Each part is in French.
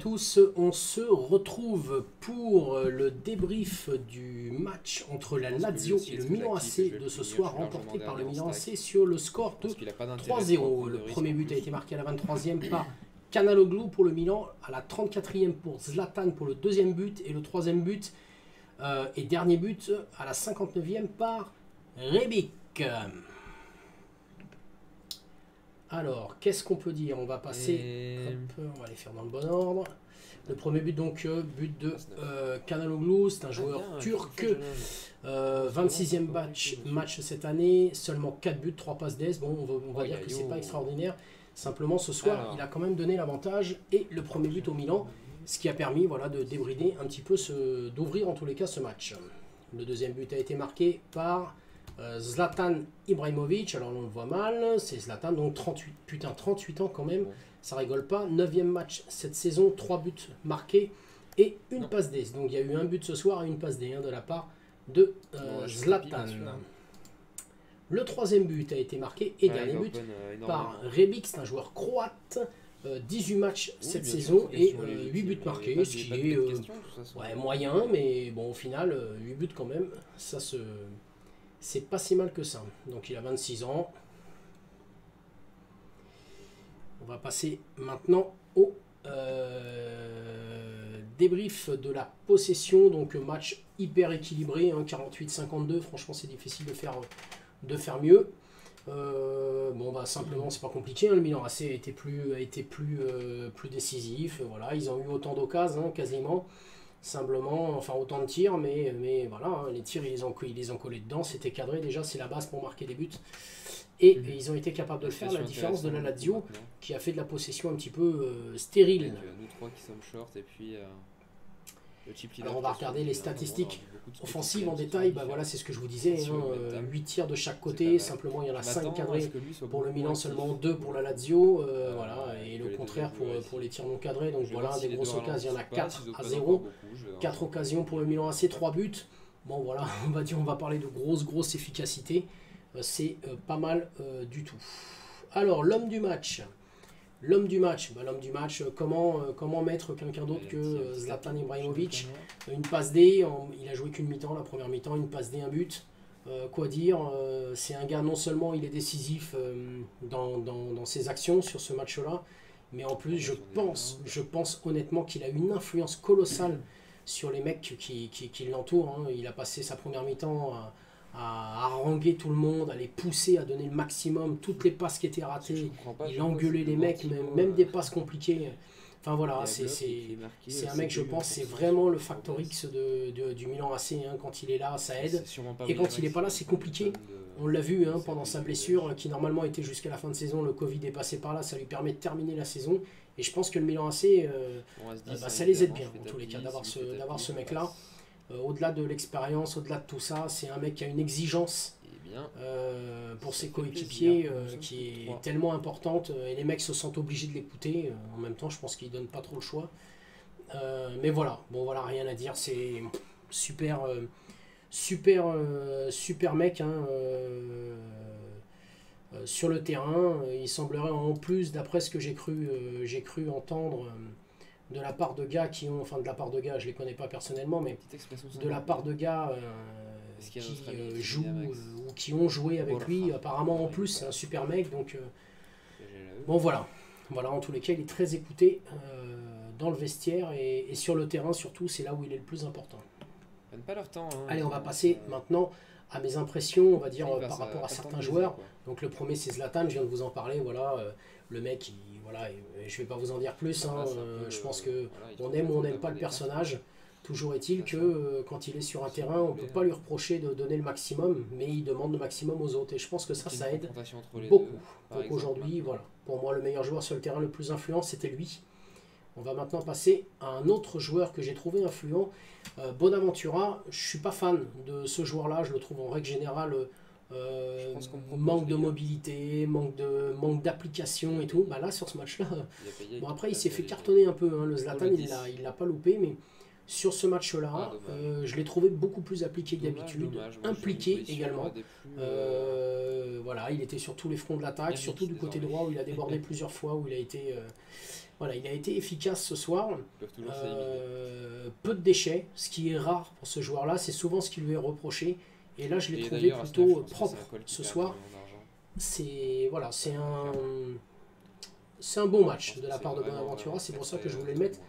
tous, on se retrouve pour le débrief du match entre la Lazio et le Milan AC de ce soir, remporté par le Milan AC sur le score de 3-0. Le premier but a été marqué à la 23e par Calhanoglu pour le Milan, à la 34e pour Zlatan pour le deuxième but, et le troisième but et dernier but à la 59e par Rebic. Alors, qu'est-ce qu'on peut dire? On va passer, hop, on va les faire dans le bon ordre. Le premier but, donc, but de Calhanoglu, c'est un joueur turc, 26e match cette année, seulement 4 buts, 3 passes d'aise. Bon, on va dire que c'est pas extraordinaire. Simplement, ce soir, il a quand même donné l'avantage et le premier but au Milan, ce qui a permis, voilà, de débrider un petit peu, d'ouvrir en tous les cas ce match. Le deuxième but a été marqué par Zlatan Ibrahimovic, alors on le voit mal, c'est Zlatan, donc 38 ans quand même, ça rigole pas. 9e match cette saison, 3 buts marqués et une passe D. Donc il y a eu un but ce soir et une passe D de la part de Zlatan. Le troisième but a été marqué et dernier but par Rebic, c'est un joueur croate, 18 matchs cette saison et 8 buts marqués, ce qui est moyen, mais bon, au final, 8 buts quand même, ça c'est pas si mal que ça. Donc il a 26 ans. On va passer maintenant au débrief de la possession. Donc match hyper équilibré, hein, 48-52. Franchement, c'est difficile de faire mieux. Bon, bah simplement, c'est pas compliqué, hein. Le Milan AC a été plus décisif. Voilà, ils ont eu autant d'occasions, hein, quasiment. Simplement, enfin autant de tirs, mais voilà, hein, les tirs ils les ont collés dedans, c'était cadré déjà, c'est la base pour marquer des buts. Et ils ont été capables de le faire, la différence de la Lazio, qui a fait de la possession un petit peu stérile. Nous trois qui sommes short, et puis alors on va regarder les statistiques offensives en détail. Bah voilà, c'est ce que je vous disais, hein, 8 tirs de chaque côté, simplement il y en a 5 cadrés pour le Milan, seulement 2 pour la Lazio, voilà, et le contraire pour les tirs non cadrés. Donc voilà, des grosses occasions, il y en a 4-0, 4 occasions pour le Milan AC, 3 buts. Bon voilà, on va parler de grosse efficacité, c'est pas mal du tout. Alors l'homme du match. Comment mettre quelqu'un d'autre que Zlatan Ibrahimovic? Une passe D, il a joué qu'une mi-temps, la première mi-temps, une passe D, un but. Quoi dire, c'est un gars, non seulement il est décisif dans ses actions sur ce match-là, mais en plus je pense honnêtement qu'il a une influence colossale sur les mecs qui l'entourent, hein. Il a passé sa première mi-temps à haranguer tout le monde, à les pousser, à donner le maximum, toutes les passes qui étaient ratées, il engueulait les mecs, même des passes compliquées. Enfin voilà, c'est un mec, je pense, c'est vraiment le factor X du Milan AC, hein. Quand il est là, ça aide, et quand il n'est pas là, c'est compliqué. On l'a vu, hein, pendant sa blessure, qui normalement était jusqu'à la fin de saison, le Covid est passé par là, ça lui permet de terminer la saison, et je pense que le Milan AC, ça les aide bien, en tous les cas, d'avoir ce mec-là. Au-delà de l'expérience, au-delà de tout ça, c'est un mec qui a une exigence pour ses coéquipiers qui est tellement importante, et les mecs se sentent obligés de l'écouter. En même temps, je pense qu'ils ne donnent pas trop le choix. Mais voilà, bon voilà, rien à dire, c'est super mec, hein, sur le terrain. Il semblerait en plus, d'après ce que j'ai cru entendre, de la part de gars je les connais pas personnellement, mais de la part de gars qui jouent ou qui ont joué avec lui, apparemment en plus c'est un super mec, donc bon voilà, en tous les cas il est très écouté dans le vestiaire et sur le terrain surtout, c'est là où il est le plus important. Allez, on va passer maintenant à mes impressions, on va dire, par rapport à certains joueurs. Donc le premier c'est Zlatan, je viens de vous en parler, voilà, le mec, voilà, je vais pas vous en dire plus, hein, je pense que on aime ou on n'aime pas le personnage, toujours est-il que quand il est sur un terrain, on peut pas lui reprocher de donner le maximum, mais il demande le maximum aux autres, et je pense que ça aide beaucoup. Donc aujourd'hui, voilà, pour moi le meilleur joueur sur le terrain, le plus influent, c'était lui. On va maintenant passer à un autre joueur que j'ai trouvé influent, Bonaventura. Je suis pas fan de ce joueur-là, je le trouve en règle générale manque de mobilité, manque d'application et tout. Bah là, sur ce match-là, bon après il s'est fait cartonner un peu, hein, le Zlatan, il l'a pas loupé, mais sur ce match-là, je l'ai trouvé beaucoup plus appliqué que d'habitude, impliqué également. Voilà, il était sur tous les fronts de l'attaque, surtout du côté droit où il a débordé plusieurs fois, où il a été Voilà, il a été efficace ce soir. Ils peuvent toujours s'éliminer. Peu de déchets, ce qui est rare pour ce joueur-là. C'est souvent ce qui lui est reproché. Et là, je l'ai trouvé d'ailleurs, plutôt Asnaf, je pense que propre c'est un call qui ce perd soir. énormément d'argent. C'est un bon match Je pense de que la c'est part de vraiment, Bonaventura. C'est pour ça que je voulais le très mettre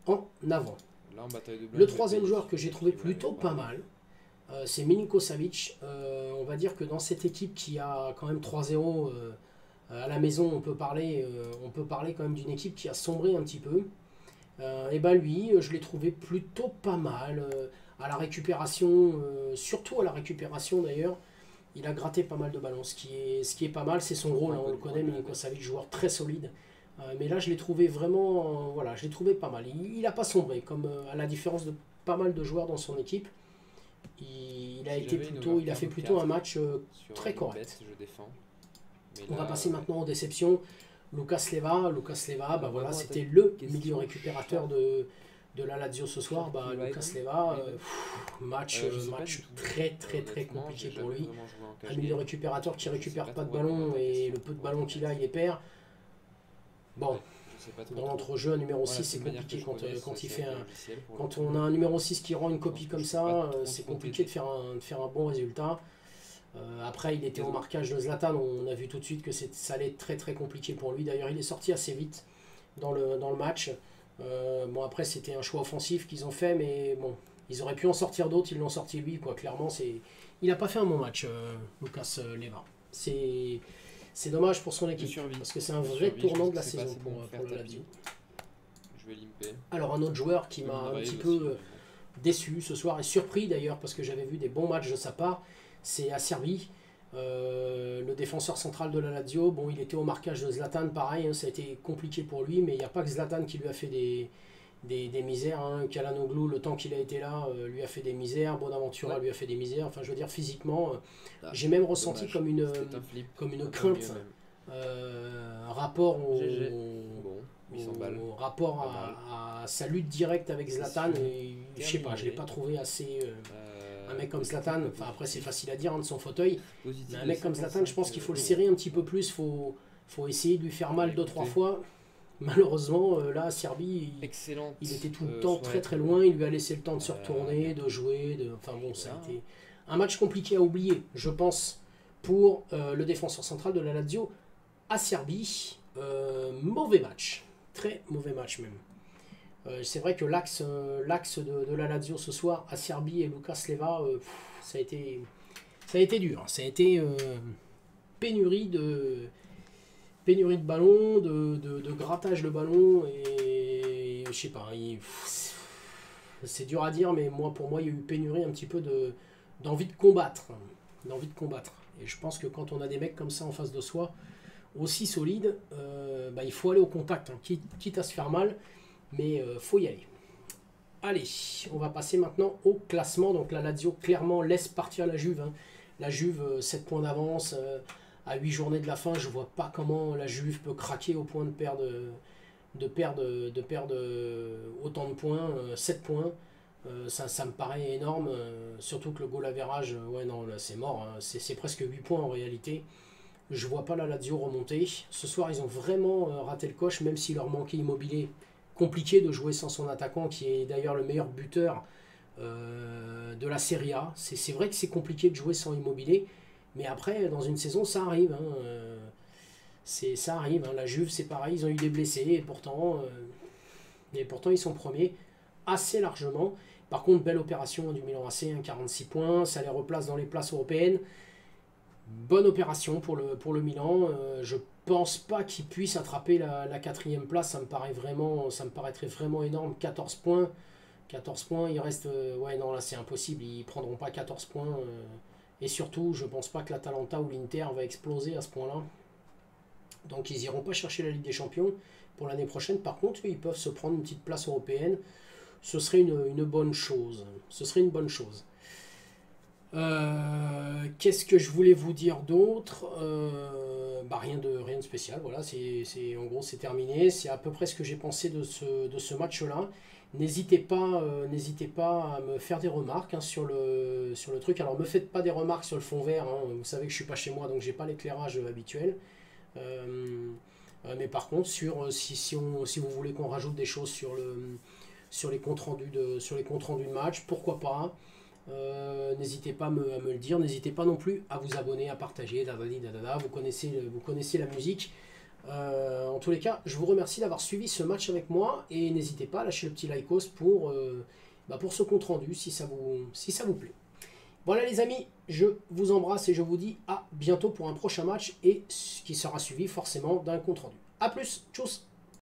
bon. en avant. Là, en bataille de bloc, Le je vais troisième payer joueur que j'ai trouvé Ouais, plutôt ouais, pas ouais. mal, c'est Milinko Savic. On va dire que dans cette équipe qui a quand même 3-0 à la maison, on peut parler quand même d'une équipe qui a sombré un petit peu. Et ben lui, je l'ai trouvé plutôt pas mal. À la récupération, surtout à la récupération d'ailleurs, il a gratté pas mal de ballons. Ce qui est pas mal, c'est son rôle, hein, on le connaît, Milinko Savic, joueur très solide. Mais là, je l'ai trouvé vraiment, voilà, je l'ai trouvé pas mal. Il n'a pas sombré, comme à la différence de pas mal de joueurs dans son équipe. Il a été plutôt, il a fait plutôt un match très correct. Je défends. Mais On va là, passer maintenant aux déceptions. Lucas Leiva, bah voilà, vraiment, c'était attaque- le question milieu récupérateur de la Lazio ce soir. Bah, Sharky Lucas Wyden. Leiva, Wyden. match je sais pas match du tout. très Honnêtement, compliqué j'ai pour jamais lui. vraiment joué en cash Un milieu game. récupérateur qui Je sais récupère pas de trop ballon répondre à ta et question. le peu de ballon qu'il a, il les perd. Bon, Je sais pas trop. dans l'entrejeu, un numéro Voilà, 6, c'est c'est une manière compliqué que je connaisse, quand il c'est fait avec un. le logiciel pour Quand le on coup. a un numéro 6 qui rend une copie Je comme peux ça, pas trop c'est t'aider. compliqué de faire un bon résultat. Après, il était au marquage de Zlatan, on a vu tout de suite que ça allait être très compliqué pour lui. D'ailleurs, il est sorti assez vite dans le match. Bon, après, c'était un choix offensif qu'ils ont fait, mais bon, ils auraient pu en sortir d'autres, ils l'ont sorti lui, quoi. Clairement, il n'a pas fait un bon match, Lucas Leiva. C'est dommage pour son équipe, survie. parce que c'est un De vrai survie, tournant je de la sais pas saison si pour bon faire le tapis. Lazio. Je vais limper. Alors, un autre joueur qui Je vais m'a un me petit raise peu aussi, mais bon. déçu ce soir, et surpris d'ailleurs, parce que j'avais vu des bons matchs de sa part, c'est Acerbi, le défenseur central de la Lazio. Bon, il était au marquage de Zlatan, pareil, hein, ça a été compliqué pour lui, mais il n'y a pas que Zlatan qui lui a fait des misères. Hein. Çalhanoğlu, le temps qu'il a été là, lui a fait des misères. Bonaventura lui a fait des misères. Enfin, je veux dire, physiquement, j'ai même ressenti comme une crainte rapport GG. Bon, 800 balles. au rapport à sa lutte directe avec Zlatan. Et, je sais pas, je l'ai pas trouvé assez. Un mec comme Zlatan, enfin après c'est facile à dire hein, de son fauteuil, mais un mec comme Zlatan, je pense qu'il faut le serrer un petit peu plus, faut essayer de lui faire mal 2-3 fois. Malheureusement, là, Serbie, il était tout le temps très loin, il lui a laissé le temps de se retourner, de jouer, enfin bon, ça a été un match compliqué à oublier, je pense, pour le défenseur central de la Lazio, Acerbi. Mauvais match, très mauvais match même. C'est vrai que l'axe de la Lazio ce soir, Acerbi et Lucas Leiva, ça a été dur. Ça a été pénurie de ballon, de grattage de ballon, et je sais pas, c'est dur à dire, mais pour moi, il y a eu pénurie un petit peu d'envie de combattre. Et je pense que quand on a des mecs comme ça en face de soi, aussi solides, il faut aller au contact, hein, quitte à se faire mal. Mais faut y aller. Allez, on va passer maintenant au classement. Donc la Lazio clairement laisse partir la Juve. Hein. La Juve, 7 points d'avance à 8 journées de la fin. Je vois pas comment la Juve peut craquer au point de perdre autant de points. 7 points, ça me paraît énorme. Surtout que le goal average, ouais non, là c'est mort. Hein. C'est presque 8 points en réalité. Je vois pas la Lazio remonter. Ce soir, ils ont vraiment raté le coche, même s'il leur manquait Immobilier. Compliqué de jouer sans son attaquant, qui est d'ailleurs le meilleur buteur de la Serie A. C'est vrai que c'est compliqué de jouer sans Immobilier, mais après, dans une saison, ça arrive. Hein. Ça arrive. Hein. La Juve, c'est pareil, ils ont eu des blessés, et pourtant, ils sont premiers assez largement. Par contre, belle opération du Milan AC, 46 points, ça les replace dans les places européennes. Bonne opération pour le Milan. Je pense pas qu'il puisse attraper la 4e place. Ça me paraîtrait vraiment énorme. 14 points. 14 points, il reste... ouais, non, là, c'est impossible. Ils prendront pas 14 points. Et surtout, je pense pas que l'Atalanta ou l'Inter va exploser à ce point-là. Donc, ils iront pas chercher la Ligue des Champions pour l'année prochaine. Par contre, ils peuvent se prendre une petite place européenne. Ce serait une bonne chose. Qu'est-ce que je voulais vous dire d'autre? Rien de spécial, voilà, en gros c'est terminé, c'est à peu près ce que j'ai pensé de ce match-là. N'hésitez pas à me faire des remarques hein, sur le truc. Alors me faites pas des remarques sur le fond vert, hein. Vous savez que je suis pas chez moi donc j'ai pas l'éclairage habituel. Mais par contre, si vous voulez qu'on rajoute des choses sur les comptes rendus de match, pourquoi pas. N'hésitez pas à me le dire. N'hésitez pas non plus à vous abonner, à partager. Vous connaissez la musique. En tous les cas, je vous remercie d'avoir suivi ce match avec moi. Et n'hésitez pas à lâcher le petit likeos pour ce compte rendu si ça vous plaît. Voilà les amis, je vous embrasse et je vous dis à bientôt pour un prochain match et qui sera suivi forcément d'un compte rendu. A plus, tchuss.